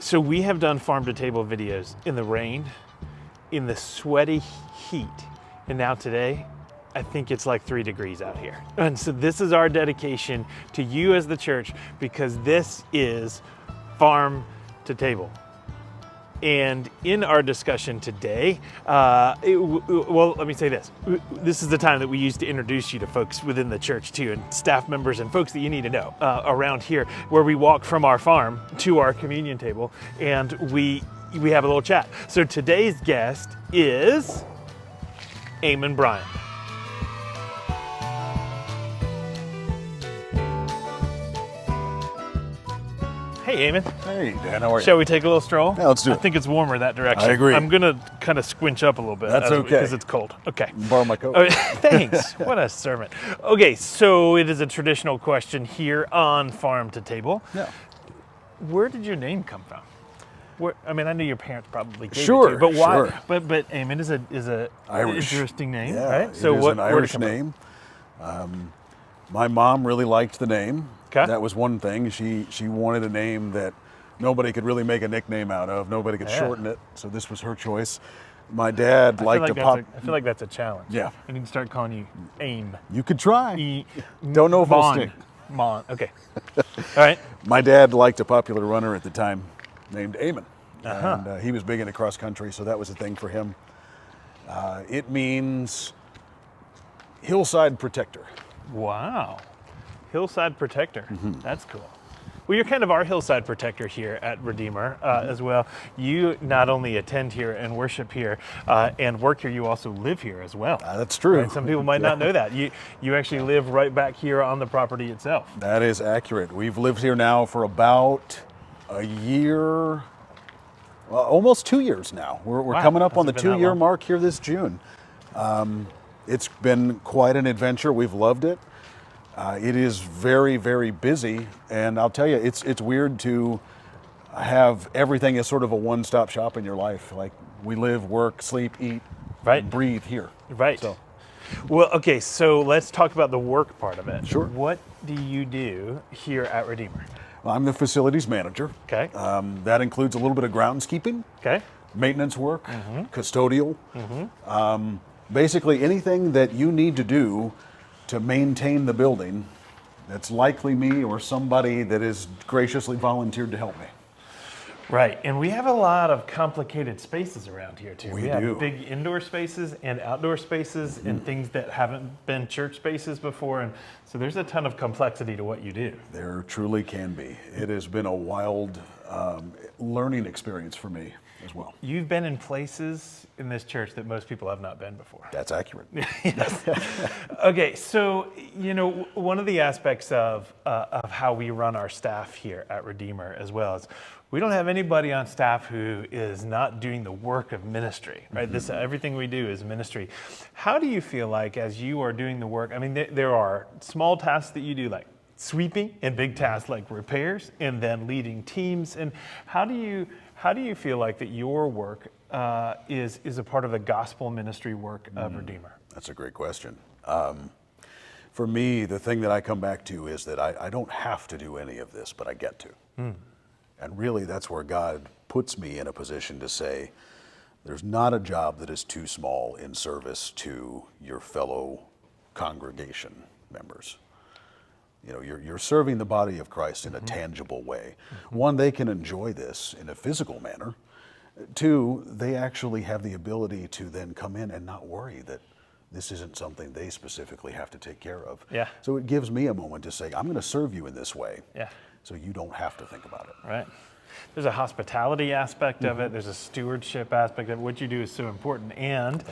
So we have done farm to table videos in the rain, in the sweaty heat, and now today, I think it's like 3 degrees out here. And so this is our dedication to you as the church, because this is farm to table. And in our discussion today, well, let me say this. This is the time that we use to introduce you to folks within the church too, and staff members and folks that you need to know around here, where we walk from our farm to our communion table, and we have a little chat. So today's guest is Eamon Bryant. Hey, Eamon. Hey, Dan, how are you? Shall we take a little stroll? Yeah, let's do it. I think it's warmer that direction. I agree. I'm going to kind of squinch up a little bit. That's okay. Because it's cold. Okay. Borrow my coat. Thanks. What a servant. Okay, so it is a traditional question here on Farm to Table. Yeah. Where did your name come from? I mean, I know your parents probably gave it to Sure, you, but why? sure. But Eamon is a Irish. interesting name, Yeah, right? So it is an Irish name. My mom really liked the name. Okay. That was one thing. She wanted a name that nobody could really make a nickname out of. Nobody could shorten it. So this was her choice. My dad liked to pop. I feel like that's a challenge. Yeah. I need to start calling you Aim. You could try. Don't know if it'll stick. Mon. Okay. All right. My dad liked a popular runner at the time named Eamon. And he was big into cross country, so that was a thing for him. It means Hillside Protector. Wow. Hillside Protector. That's cool. Well, you're kind of our Hillside Protector here at Redeemer as well. You not only attend here and worship here and work here, you also live here as well. That's true. Right? Some people might not know that. You actually live right back here on the property itself. That is accurate. We've lived here now for about a year, well, almost 2 years now. We're coming up on the 2-year mark here this June. It's been quite an adventure. We've loved it. It is very, very busy, and I'll tell you, it's weird to have everything as sort of a one-stop shop in your life. Like, we live, work, sleep, eat, breathe here. Right. So. Well, okay, so let's talk about the work part of it. Sure. What do you do here at Redeemer? Well, I'm the facilities manager. Okay. That includes a little bit of groundskeeping, Okay. maintenance work, custodial, basically anything that you need to do to maintain the building. That's likely me or somebody that has graciously volunteered to help me. Right, and we have a lot of complicated spaces around here too. We do. have big indoor spaces and outdoor spaces and things that haven't been church spaces before, and so there's a ton of complexity to what you do. There truly can be. It has been a wild learning experience for me as well. You've been in places in this church that most people have not been before. That's accurate. Yes. Okay, so one of the aspects of how we run our staff here at Redeemer as well is we don't have anybody on staff who is not doing the work of ministry, right? Everything we do is ministry. How do you feel like as you are doing the work? I mean, there are small tasks that you do like sweeping and big tasks like repairs and then leading teams. And how do you feel like that your work is a part of the gospel ministry work of Redeemer? That's a great question. For me, the thing that I come back to is that I don't have to do any of this, but I get to. And really, that's where God puts me in a position to say, there's not a job that is too small in service to your fellow congregation members. You're serving the body of Christ in a tangible way. One, they can enjoy this in a physical manner. Two, they actually have the ability to then come in and not worry that this isn't something they specifically have to take care of. Yeah. So it gives me a moment to say, I'm going to serve you in this way. Yeah. So you don't have to think about it. Right. There's a hospitality aspect of it. There's a stewardship aspect of it. What you do is so important, and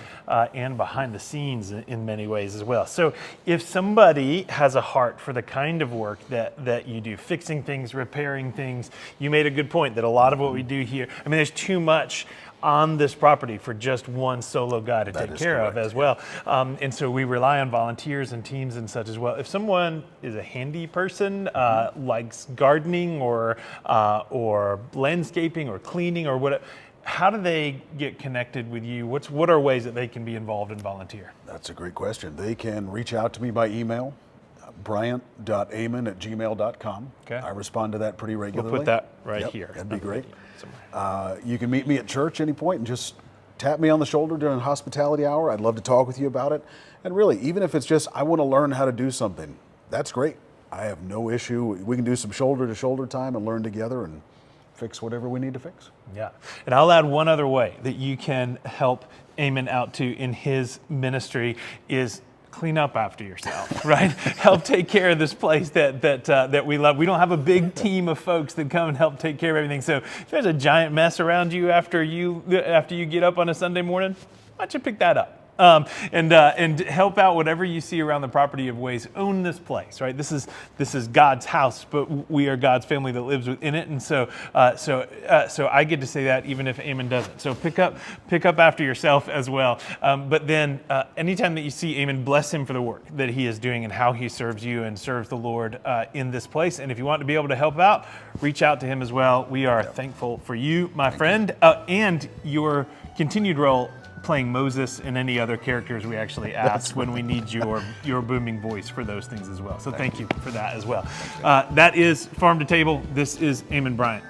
behind the scenes in many ways as well. So if somebody has a heart for the kind of work that you do, fixing things, repairing things, you made a good point that a lot of what we do here, I mean, there's too much on this property for just one solo guy to take care of as well. And so we rely on volunteers and teams and such as well. If someone is a handy person, likes gardening or landscaping or cleaning or whatever, how do they get connected with you? What are ways that they can be involved and volunteer? That's a great question. They can reach out to me by email, bryant.eamon@gmail.com. Okay. I respond to that pretty regularly. We'll put that right Yep, here. That'd be great. Somewhere. You can meet me at church any point and just tap me on the shoulder during hospitality hour. I'd love to talk with you about it. And really, even if it's just I want to learn how to do something, that's great. I have no issue. We can do some shoulder-to-shoulder time and learn together and fix whatever we need to fix. Yeah. And I'll add one other way that you can help Eamon out to in his ministry is clean up after yourself, right? Help take care of this place that we love. We don't have a big team of folks that come and help take care of everything. So if there's a giant mess around you after you get up on a Sunday morning, why don't you pick that up? And help out whatever you see around the property of ways. Own this place, right? This is God's house, but we are God's family that lives within it, and so I get to say that even if Eamon doesn't. So pick up after yourself as well. But then anytime that you see Eamon, bless him for the work that he is doing and how he serves you and serves the Lord in this place. And if you want to be able to help out, reach out to him as well. We are thankful for you, my friend, and your continued role playing Moses and any other characters we actually ask when we need your booming voice for those things as well. So thank you for that as well. That is Farm to Table. This is Eamon Bryant.